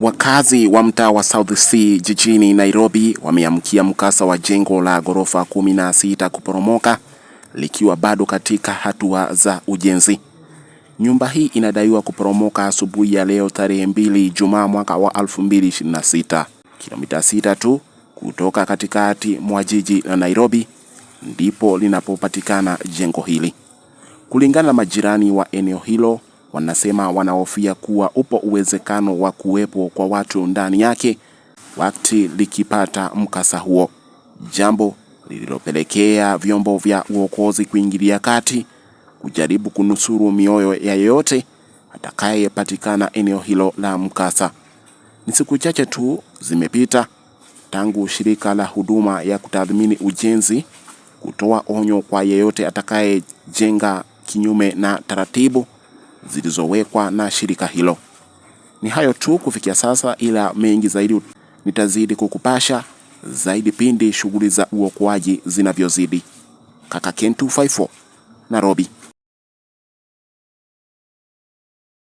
Wakazi wa mtaa wa South C jijini Nairobi wameamkia mkasa wa jengo la ghorofa 16 kuporomoka likiwa bado katika hatua za ujenzi. Nyumba hii inadaiwa kuporomoka asubuhi ya leo tarehe 2 Jumaa mwaka wa 2026. Kilomita 6 tu kutoka katikati mwa jiji la Nairobi ndipo linapopatikana jengo hili. Kulingana na majirani wa eneo hilo, wanasema wanahofia kuwa upo uwezekano wa kuwepo kwa watu ndani yake wakati likipata mkasa huo, jambo lililopelekea vyombo vya uokozi kuingilia kati kujaribu kunusuru mioyo ya yeyote atakayepatikana eneo hilo la mkasa. Ni siku chache tu zimepita tangu shirika la huduma ya kutathmini ujenzi kutoa onyo kwa yeyote atakayejenga kinyume na taratibu zilizowekwa na shirika hilo. Ni hayo tu kufikia sasa, ila mengi zaidi nitazidi kukupasha zaidi pindi shughuli za uokoaji zinavyozidi. Kaka Ken 254, Nairobi.